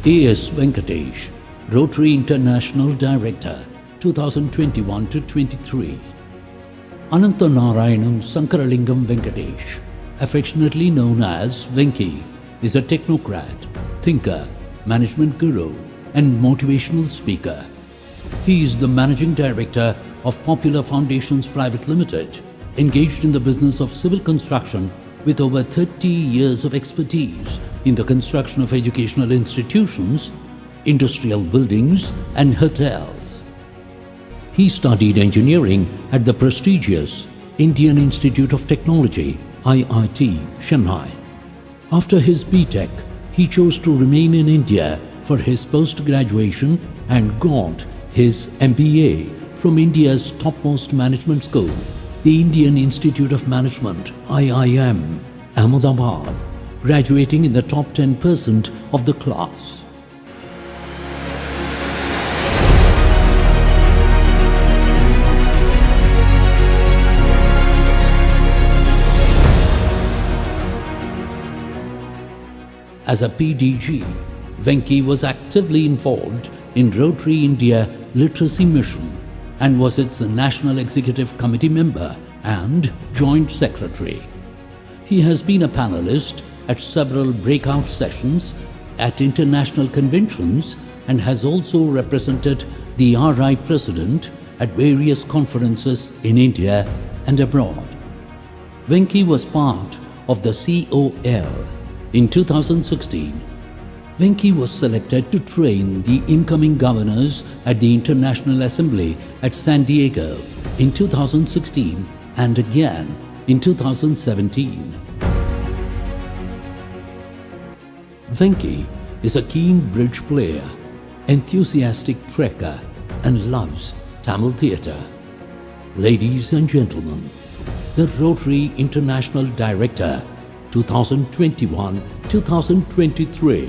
A.S. Venkatesh, Rotary International Director, 2021 to 23. Anantanarayanan Sankaralingam Venkatesh, affectionately known as Venki, is a technocrat, thinker, management guru, and motivational speaker. He is the Managing Director of Popular Foundations Private Limited, engaged in the business of civil construction with over 30 years of expertise in the construction of educational institutions, industrial buildings, and hotels. He studied engineering at the prestigious Indian Institute of Technology, IIT, Chennai. After his BTech, he chose to remain in India for his post-graduation and got his MBA from India's topmost management school, the Indian Institute of Management, IIM, Ahmedabad, graduating in the top 10% of the class. As a PDG, Venki was actively involved in Rotary India Literacy Mission and was its National Executive Committee member and Joint Secretary. He has been a panelist at several breakout sessions at international conventions and has also represented the RI President at various conferences in India and abroad. Venki was part of the COL. In 2016, Venki was selected to train the incoming governors at the International Assembly at San Diego in 2016 and again in 2017. Venki is a keen bridge player, enthusiastic trekker, and loves Tamil theatre. Ladies and gentlemen, the Rotary International Director 2021-2023,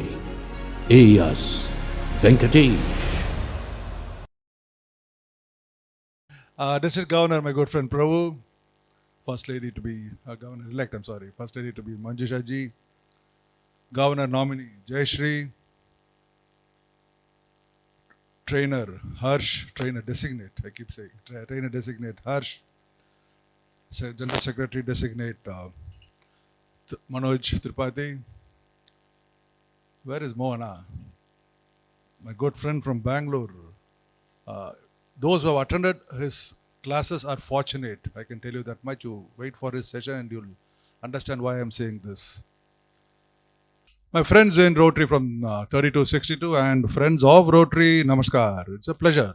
A.S. Venkatesh. District Governor, my good friend Prabhu, First Lady to be Governor-elect, First Lady to be Manjusha Ji, Governor nominee Jayashree, Trainer Harsh, Trainer Designate, I keep saying, Trainer Designate Harsh, General Secretary Designate Manoj Tripathi. Where is Mohana? My good friend from Bangalore. Those who have attended his classes are fortunate. I can tell you that much. You wait for his session and you'll understand why I'm saying this. My friends in Rotary from 3262 and friends of Rotary, Namaskar. It's a pleasure.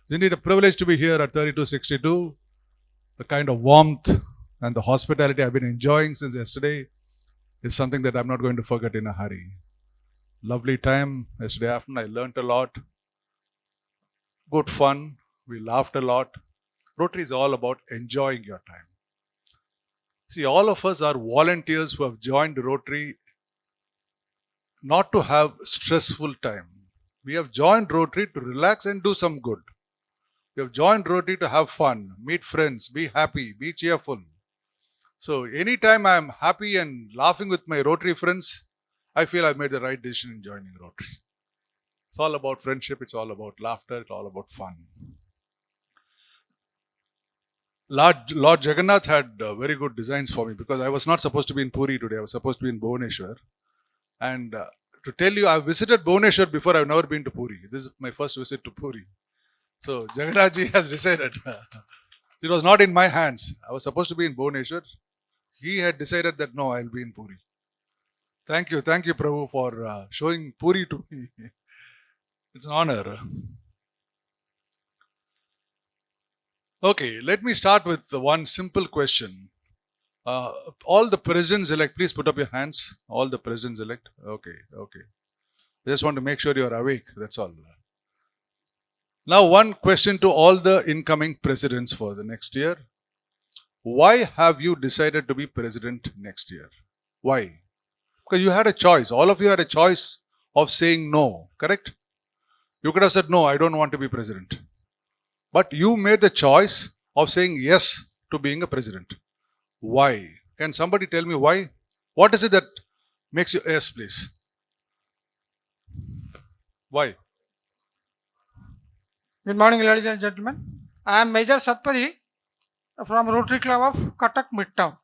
It's indeed a privilege to be here at 3262. The kind of warmth and the hospitality I've been enjoying since yesterday is something that I'm not going to forget in a hurry. Lovely time. Yesterday afternoon I learnt a lot. Good fun. We laughed a lot. Rotary is all about enjoying your time. See, all of us are volunteers who have joined Rotary not to have stressful time. We have joined Rotary to relax and do some good. We have joined Rotary to have fun, meet friends, be happy, be cheerful. So anytime I am happy and laughing with my Rotary friends, I feel I've made the right decision in joining Rotary. It's all about friendship, it's all about laughter, it's all about fun. Lord Jagannath had very good designs for me because I was not supposed to be in Puri today, I was supposed to be in Bhubaneswar. And to tell you, I've visited Bhubaneswar before, I've never been to Puri. This is my first visit to Puri. So Jagannath ji has decided. It was not in my hands. I was supposed to be in Bhubaneswar. He had decided that no, I'll be in Puri. Thank you, Prabhu, for showing Puri to me. It's an honor. Okay, let me start with one simple question. All the presidents-elect, please put up your hands. All the presidents-elect. Okay. I just want to make sure you are awake, that's all. Now, one question to all the incoming presidents for the next year. Why have you decided to be president next year? Why? Because you had a choice. All of you had a choice of saying no, correct? You could have said, no, I don't want to be president. But you made the choice of saying yes to being a president. Why? Can somebody tell me why? What is it that makes you yes, please? Why? Good morning, ladies and gentlemen. I am Major Satpathy from Rotary Club of Cuttack Midtown.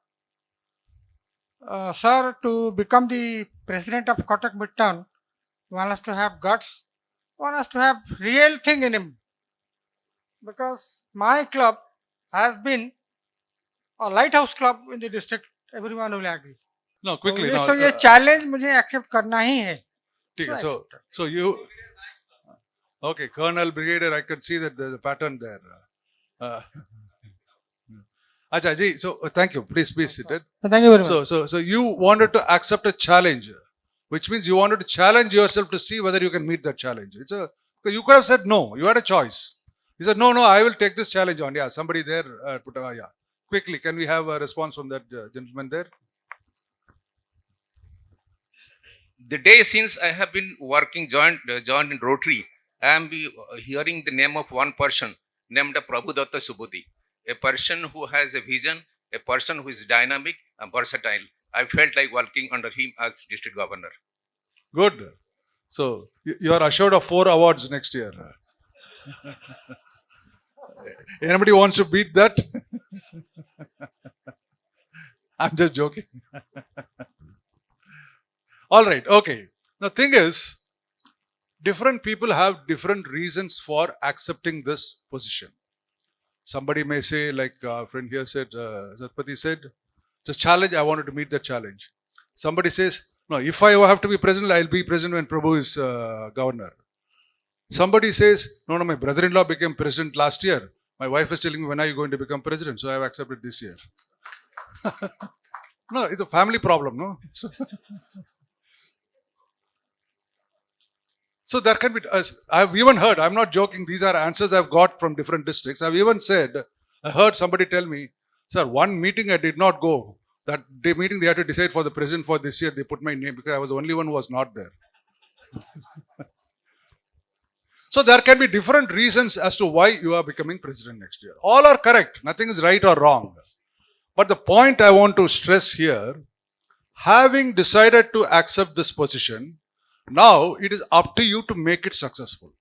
Sir, to become the president of Cuttack Midtown, one has to have guts, one has to have real thing in him. Because my club has been a lighthouse club in the district, everyone will agree. No, quickly. So ये challenge मुझे accept करना ही है. ठीक है. So you. Okay, Colonel, Brigadier, I could see that there's a pattern there. Acha ji, so thank you. Please be seated. Thank you very much. So you wanted to accept a challenge, which means you wanted to challenge yourself to see whether you can meet that challenge. You could have said no. You had a choice. You said no, I will take this challenge on. Yeah, somebody there put a yeah. Quickly, can we have a response from that gentleman there? The day since I have been working joined in Rotary, I am hearing the name of one person named Prabhudatta Subudhi, a person who has a vision, a person who is dynamic and versatile. I felt like working under him as district governor. Good. So you are assured of 4 awards next year. Anybody wants to beat that? I'm just joking. All right. Okay. The thing is, different people have different reasons for accepting this position. Somebody may say, like a friend here said, Satpathy said, it's a challenge, I wanted to meet that challenge. Somebody says, no, if I have to be president, I'll be president when Prabhu is governor. Somebody says, no, my brother-in-law became president last year. My wife is telling me, when are you going to become president? So I have accepted this year. No, it's a family problem, no? So there can be, I've even heard, I'm not joking, these are answers I've got from different districts. I've even said, I heard somebody tell me, sir, one meeting I did not go. That day meeting they had to decide for the president for this year. They put my name because I was the only one who was not there. So there can be different reasons as to why you are becoming president next year. All are correct. Nothing is right or wrong. But the point I want to stress here, having decided to accept this position, now it is up to you to make it successful.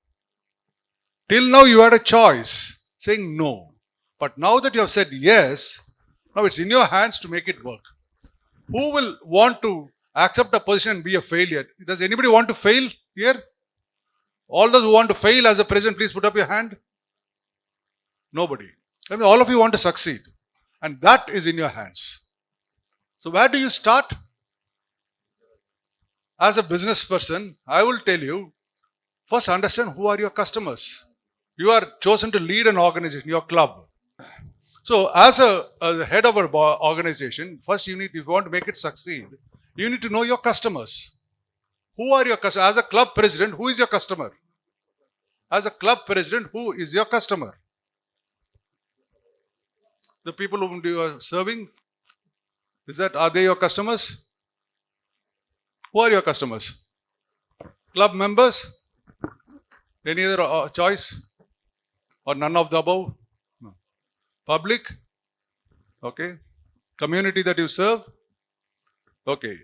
Till now you had a choice saying no. But now that you have said yes, now it's in your hands to make it work. Who will want to accept a position and be a failure? Does anybody want to fail here? All those who want to fail as a president, please put up your hand. Nobody. I mean, all of you want to succeed. And that is in your hands. So where do you start? As a business person, I will tell you, first understand who are your customers. You are chosen to lead an organization, your club. So as a head of an organization, first you need, if you want to make it succeed, you need to know your customers. Who are your customers? As a club president, who is your customer? As a club president, who is your customer? The people whom you are serving, are they your customers? Who are your customers? Club members? Any other choice? Or none of the above? No. Public? Okay. Community that you serve? Okay.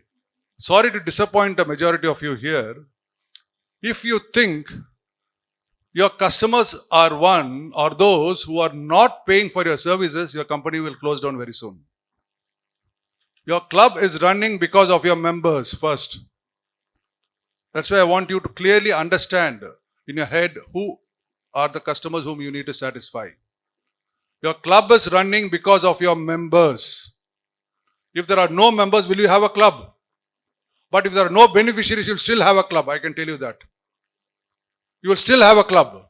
Sorry to disappoint the majority of you here. If you think your customers are one or those who are not paying for your services, your company will close down very soon. Your club is running because of your members first. That's why I want you to clearly understand in your head who are the customers whom you need to satisfy. Your club is running because of your members. If there are no members, will you have a club? But if there are no beneficiaries, you'll still have a club. I can tell you that. You will still have a club.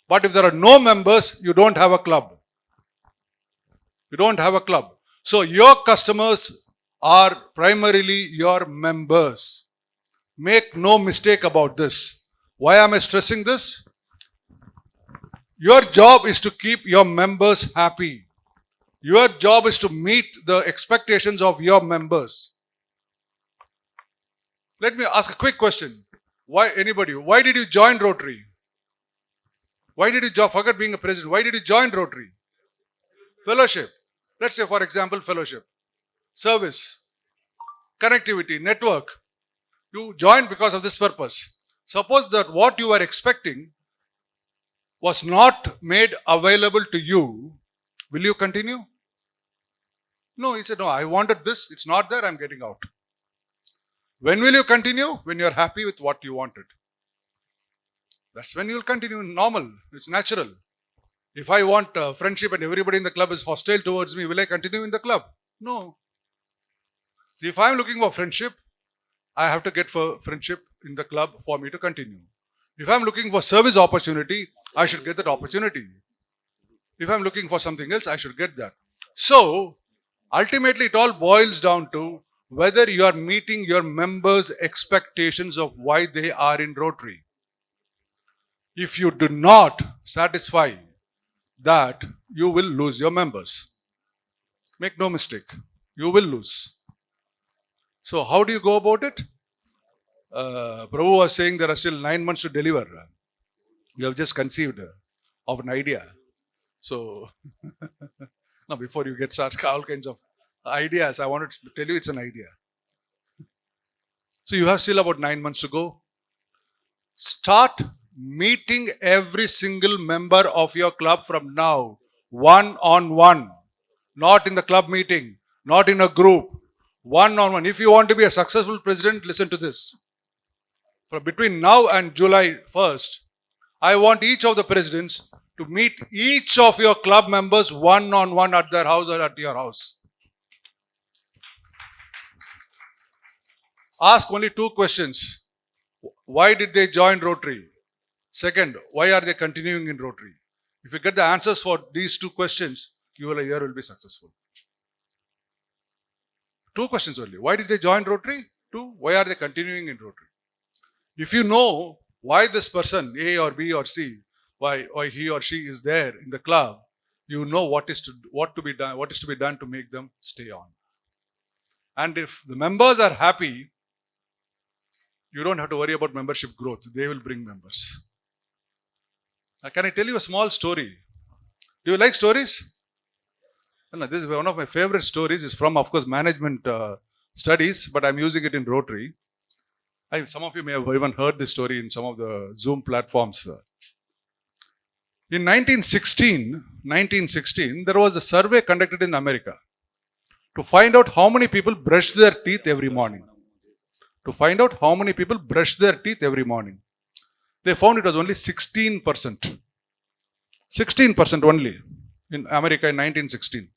But if there are no members, you don't have a club. You don't have a club. So your customers are primarily your members. Make no mistake about this. Why am I stressing this? Your job is to keep your members happy. Your job is to meet the expectations of your members. Let me ask a quick question. Why did you join Rotary? Why did you forget being a president? Why did you join Rotary? Fellowship. Let's say, for example, fellowship. Service. Connectivity. Network. You joined because of this purpose. Suppose that what you were expecting was not made available to you, will you continue? No, he said, no, I wanted this, it's not there, I'm getting out. When will you continue? When you're happy with what you wanted. That's when you'll continue. Normal, it's natural. If I want friendship and everybody in the club is hostile towards me, will I continue in the club? No. See, if I'm looking for friendship, I have to get for friendship in the club for me to continue. If I'm looking for service opportunity, I should get that opportunity. If I'm looking for something else, I should get that. So, ultimately, it all boils down to whether you are meeting your members' expectations of why they are in Rotary. If you do not satisfy that, you will lose your members. Make no mistake, you will lose. So how do you go about it? Prabhu was saying there are still 9 months to deliver. You have just conceived of an idea. So, now before you get started, all kinds of ideas, I wanted to tell you it's an idea. So you have still about 9 months to go. Start meeting every single member of your club from now, one-on-one. Not in the club meeting, not in a group, one-on-one. If you want to be a successful president, listen to this. From between now and July 1st, I want each of the presidents to meet each of your club members one-on-one at their house or at your house. Ask only 2 questions. Why did they join Rotary? Second, why are they continuing in Rotary? If you get the answers for these 2 questions, your year will be successful. 2 questions only. Why did they join Rotary? 2, why are they continuing in Rotary? If you know why this person, A or B or C, why he or she is there in the club, you know what is to be done to make them stay on. And if the members are happy, you don't have to worry about membership growth. They will bring members. Now, can I tell you a small story? Do you like stories? No, this is one of my favorite stories. It's from, of course, management studies, but I'm using it in Rotary. Some of you may have even heard this story in some of the Zoom platforms. In 1916, there was a survey conducted in America to find out how many people brush their teeth every morning. They found it was only 16%. 16% only in America in 1916.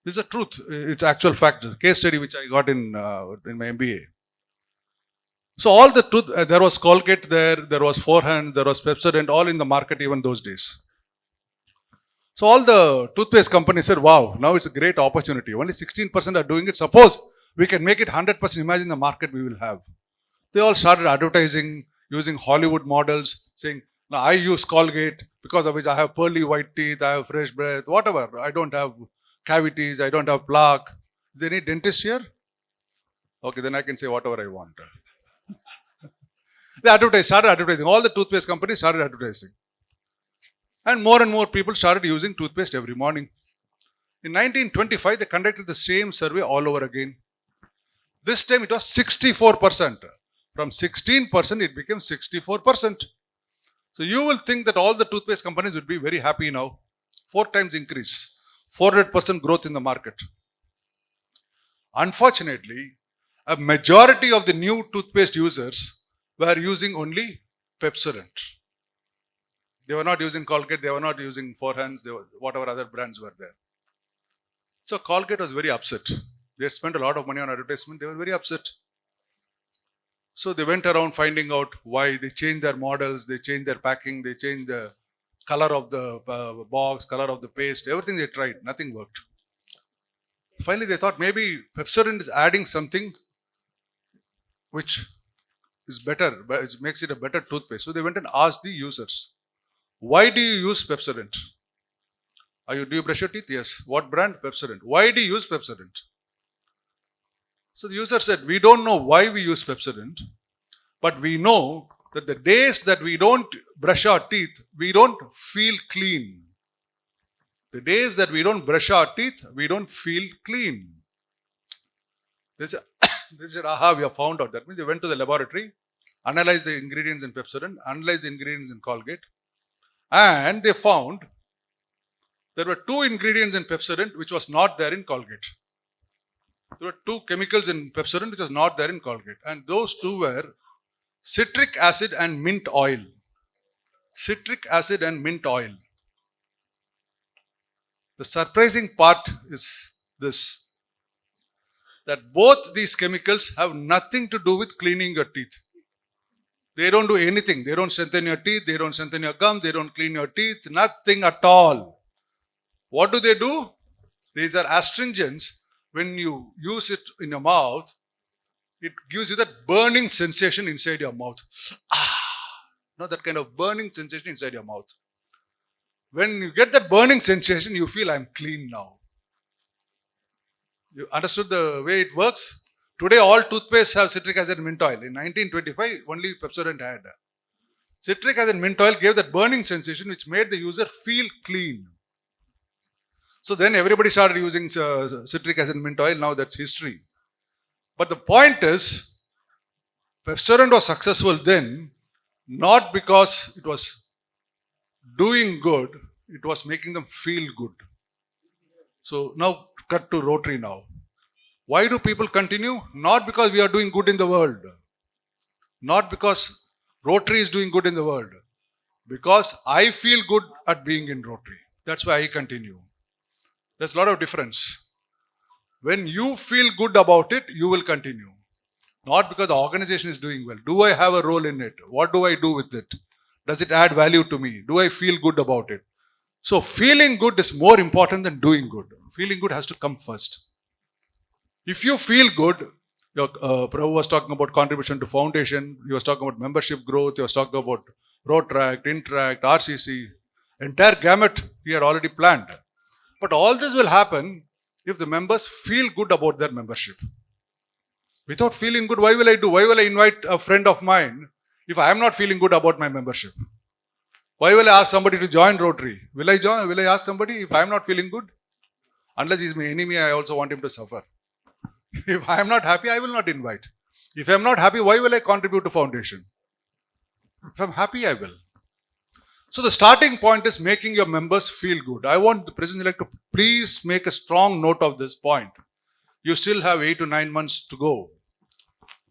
This is the truth. It's actual fact. Case study which I got in my MBA. So all the truth, there was Colgate there was Forehand, there was Pepsodent, all in the market even those days. So all the toothpaste companies said, wow, now it's a great opportunity. Only 16% are doing it. Suppose we can make it 100%, imagine the market we will have. They all started advertising, using Hollywood models, saying, now I use Colgate because of which I have pearly white teeth, I have fresh breath, whatever. I don't have cavities, I don't have plaque. Is there any dentist here? Okay, then I can say whatever I want. They started advertising. All the toothpaste companies started advertising. And more people started using toothpaste every morning. In 1925, they conducted the same survey all over again. This time it was 64%. From 16%, it became 64%. So you will think that all the toothpaste companies would be very happy now. 4 times increase. 400% growth in the market. Unfortunately, a majority of the new toothpaste users were using only Pepsodent. They were not using Colgate, they were not using Forehands, whatever other brands were there. So Colgate was very upset. They had spent a lot of money on advertisement, they were very upset. So they went around finding out why. They changed their models, they changed their packing, they changed the color of the box, color of the paste, everything they tried, nothing worked. Finally they thought maybe Pepsodent is adding something which is better, which makes it a better toothpaste. So they went and asked the users, why do you use Pepsodent? Do you brush your teeth? Yes. What brand? Pepsodent. Why do you use Pepsodent? So the user said, we don't know why we use Pepsodent, but we know that the days that we don't brush our teeth, we don't feel clean. The days that we don't brush our teeth, we don't feel clean. They said, aha, we have found out. That means they went to the laboratory analyzed the ingredients in Pepsodent, analyzed the ingredients in Colgate, and they found there were 2 ingredients in Pepsodent which was not there in Colgate. There were 2 chemicals in Pepsodent which was not there in Colgate, and those 2 were citric acid and mint oil. Citric acid and mint oil. The surprising part is this, that both these chemicals have nothing to do with cleaning your teeth. They don't do anything. They don't strengthen your teeth, they don't strengthen your gums, they don't clean your teeth, nothing at all. What do? These are astringents. When you use it in your mouth, it gives you that burning sensation inside your mouth. That kind of burning sensation inside your mouth. When you get that burning sensation, you feel I'm clean now. You understood the way it works? Today all toothpaste have citric acid and mint oil. In 1925, only Pepsodent had. Citric acid and mint oil gave that burning sensation which made the user feel clean. So then everybody started using citric acid and mint oil. Now that's history. But the point is, Pepsodent was successful then, not because it was doing good, it was making them feel good. So now cut to Rotary now. Why do people continue? Not because we are doing good in the world. Not because Rotary is doing good in the world. Because I feel good at being in Rotary. That's why I continue. There's a lot of difference. When you feel good about it, you will continue. Not because the organization is doing well. Do I have a role in it? What do I do with it? Does it add value to me? Do I feel good about it? So feeling good is more important than doing good. Feeling good has to come first. If you feel good, Prabhu was talking about contribution to foundation, he was talking about membership growth, he was talking about Rotract, Interact, RCC, entire gamut he had already planned. But all this will happen if the members feel good about their membership. Without feeling good, why will I do? Why will I invite a friend of mine if I am not feeling good about my membership? Why will I ask somebody to join Rotary? Will I ask somebody if I am not feeling good? Unless he is my enemy, I also want him to suffer. If I am not happy, I will not invite. If I am not happy, why will I contribute to foundation? If I am happy, I will. So the starting point is making your members feel good. I want the President-elect to please make a strong note of this point. You still have 8 to 9 months to go.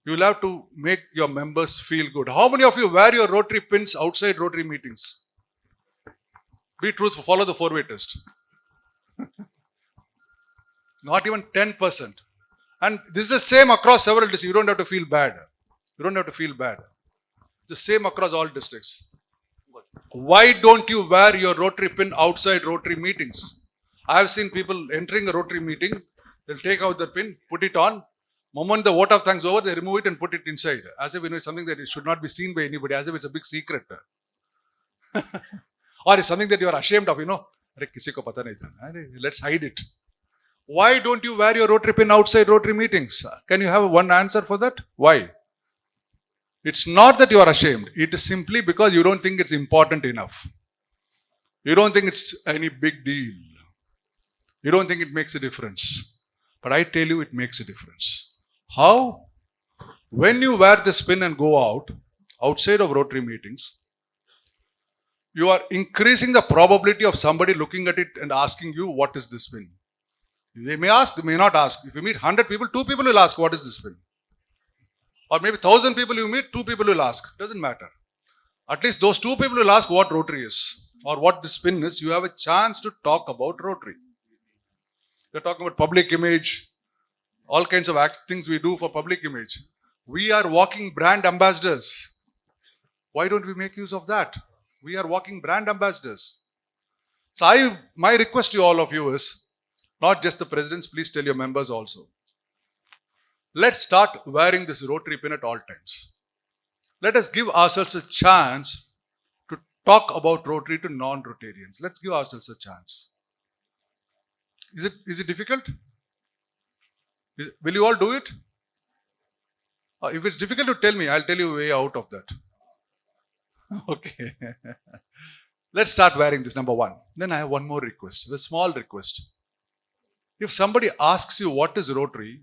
You will have to make your members feel good. How many of you wear your Rotary pins outside Rotary meetings? Be truthful, follow the 4-way test. Not even 10%. And this is the same across several districts. You don't have to feel bad. You don't have to feel bad. It's the same across all districts. Why don't you wear your Rotary pin outside Rotary meetings? I have seen people entering a Rotary meeting, they'll take out the pin, put it on. Moment the vote of thanks over, they remove it and put it inside. As if it's something that it should not be seen by anybody, as if it's a big secret. Or it's something that you are ashamed of, Let's hide it. Why don't you wear your Rotary pin outside Rotary meetings? Can you have one answer for that? Why? It's not that you are ashamed. It is simply because you don't think it's important enough. You don't think it's any big deal. You don't think it makes a difference. But I tell you, it makes a difference. How? When you wear this pin and go outside of Rotary meetings, you are increasing the probability of somebody looking at it and asking you, what is this pin? They may ask, they may not ask. If you meet 100 people, 2 people will ask, what is this pin? Or maybe 1,000 people you meet, 2 people will ask. Doesn't matter. At least those 2 people will ask what Rotary is or what this pin is. You have a chance to talk about Rotary. You're talking about public image, all kinds of things we do for public image. We are walking brand ambassadors. Why don't we make use of that? We are walking brand ambassadors. So my request to all of you is, not just the presidents, please tell your members also. Let's start wearing this Rotary pin at all times. Let us give ourselves a chance to talk about Rotary to non-Rotarians. Let's give ourselves a chance. Is it difficult? Will you all do it? If it's difficult to tell me, I'll tell you a way out of that. Okay. Let's start wearing this, number 1. Then I have one more request, a small request. If somebody asks you what is Rotary,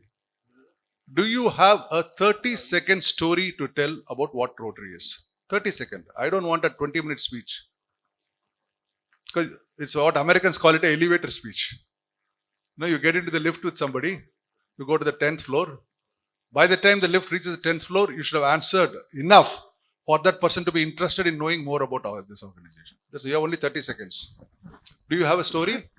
Do you have a 30-second story to tell about what Rotary is? 30-second. I don't want a 20-minute speech. Because it's what Americans call it, an elevator speech. You get into the lift with somebody, you go to the 10th floor. By the time the lift reaches the 10th floor, you should have answered enough for that person to be interested in knowing more about this organization. You have only 30 seconds. Do you have a story?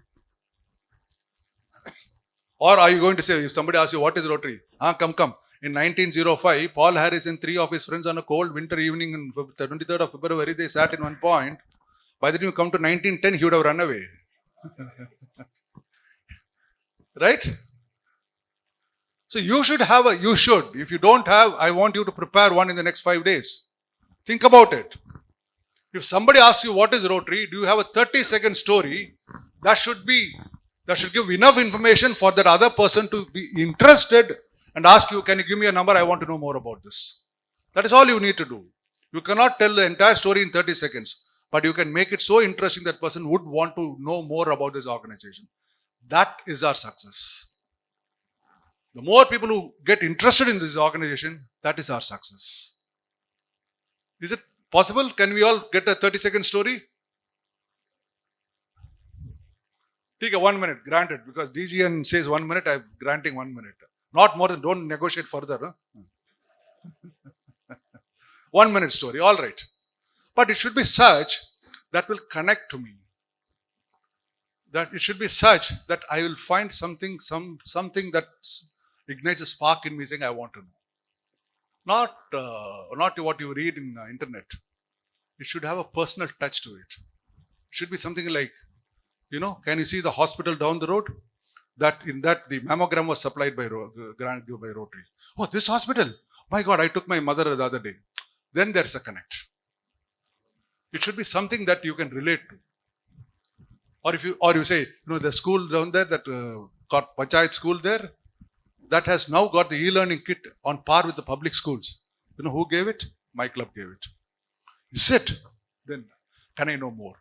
Or are you going to say, if somebody asks you, what is Rotary? Come. In 1905, Paul Harris and 3 of his friends on a cold winter evening on 23rd of February, they sat in one point. By the time you come to 1910, he would have run away. Right? So you should have if you don't have, I want you to prepare one in the next 5 days. Think about it. If somebody asks you what is Rotary, do you have a 30-second story? That should give enough information for that other person to be interested and ask you, can you give me a number? I want to know more about this. That is all you need to do. You cannot tell the entire story in 30 seconds, but you can make it so interesting that person would want to know more about this organization. That is our success. The more people who get interested in this organization, that is our success. Is it possible? Can we all get a 30-second story? Take a 1 minute, granted, because DGN says 1 minute, I'm granting 1 minute. Not more than, don't negotiate further. 1 minute story, all right. But it should be such that will connect to me. That it should be such that I will find something that ignites a spark in me saying, I want to know. Not what you read in internet. It should have a personal touch to it. It should be something like, can you see the hospital down the road? In that the mammogram was supplied by Rotary. Oh, this hospital? My God, I took my mother the other day. Then there's a connect. It should be something that you can relate to. Or you say, the school down there that got Panchayat school there, that has now got the e-learning kit on par with the public schools. You know who gave it? My club gave it. Is it? Then can I know more?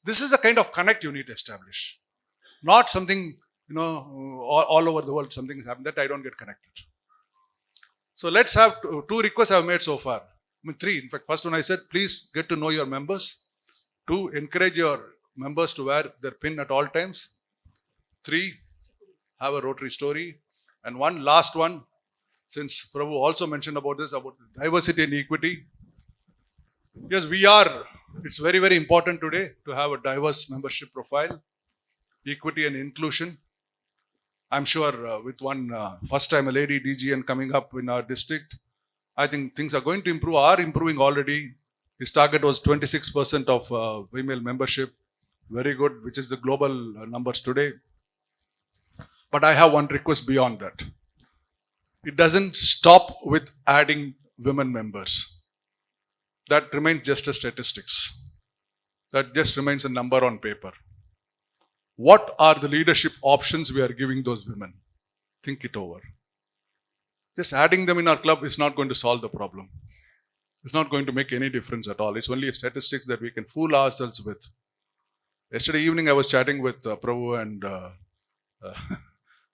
This is the kind of connect you need to establish. Not something, all over the world, something has happened that I don't get connected. So let's have 2 requests I've made so far. 3. In fact, first one I said, please get to know your members. 2, encourage your members to wear their pin at all times. 3, have a Rotary story. And one last one, since Prabhu also mentioned about this, about diversity and equity. Yes, it's very, very important today to have a diverse membership profile, equity and inclusion. I'm sure with first time a lady DGN coming up in our district, I think things are going to improve, are improving already. His target was 26% of female membership. Very good, which is the global numbers today. But I have one request beyond that. It doesn't stop with adding women members. That remains just a statistics. That just remains a number on paper. What are the leadership options we are giving those women? Think it over. Just adding them in our club is not going to solve the problem. It's not going to make any difference at all. It's only a statistics that we can fool ourselves with. Yesterday evening I was chatting with Prabhu and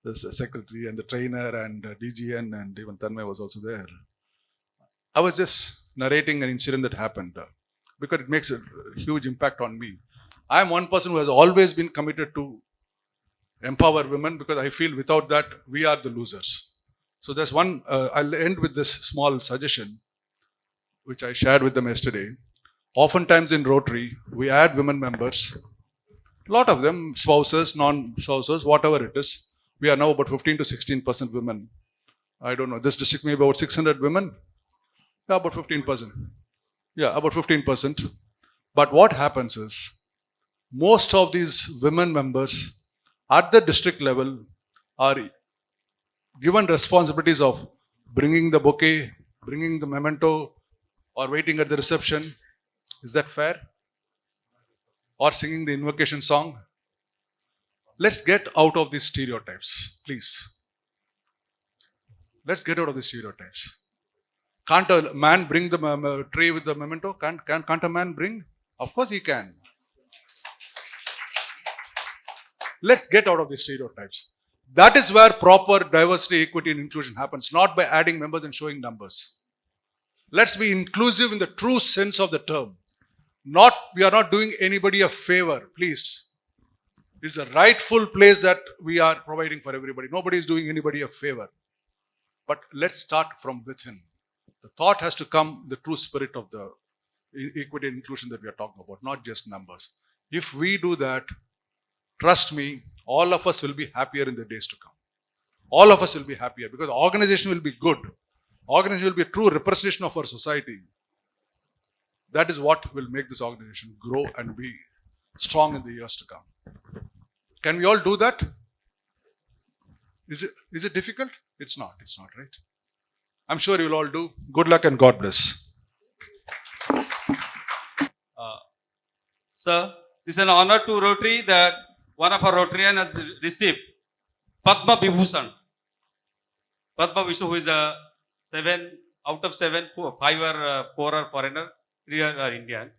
the secretary and the trainer and DGN, and even Tanmay was also there. I was just narrating an incident that happened because it makes a huge impact on me. I am one person who has always been committed to empower women because I feel without that we are the losers. So there's one, I'll end with this small suggestion which I shared with them yesterday. Oftentimes in Rotary, we add women members, a lot of them spouses, non-spouses, whatever it is. We are now about 15 to 16% women. I don't know, this district may be about 600 women. Yeah, about 15%. Yeah, about 15%. But what happens is, most of these women members at the district level are given responsibilities of bringing the bouquet, bringing the memento, or waiting at the reception. Is that fair? Or singing the invocation song? Let's get out of these stereotypes, please. Let's get out of these stereotypes. Can't a man bring the tray with the memento? Can't a man bring? Of course he can. Let's get out of these stereotypes. That is where proper diversity, equity, and inclusion happens, not by adding members and showing numbers. Let's be inclusive in the true sense of the term. We are not doing anybody a favor, please. This is a rightful place that we are providing for everybody. Nobody is doing anybody a favor. But let's start from within. The thought has to come in the true spirit of the equity and inclusion that we are talking about, not just numbers. If we do that, trust me, all of us will be happier in the days to come. All of us will be happier because the organization will be good. Organization will be a true representation of our society. That is what will make this organization grow and be strong in the years to come. Can we all do that? Is it difficult? It's not, right? I'm sure you will all do. Good luck and God bless. Sir, this is an honor to Rotary that one of our Rotarian has received Padma Vibhushan. Padma Vibhushan, who is a 7 out of 7, 5 are 4 are foreigner, 3 are Indians.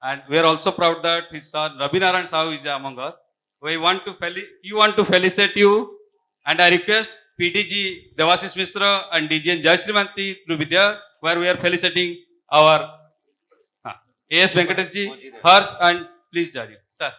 And we are also proud that his son Ravi Narayan Sahu is among us. We want to felicitate you, and I request PDG Devasis Mishra and DGN Jai Srimanti to be there, where we are felicitating our AS Venkatesh ji, Harsh, and please Jari. Sir.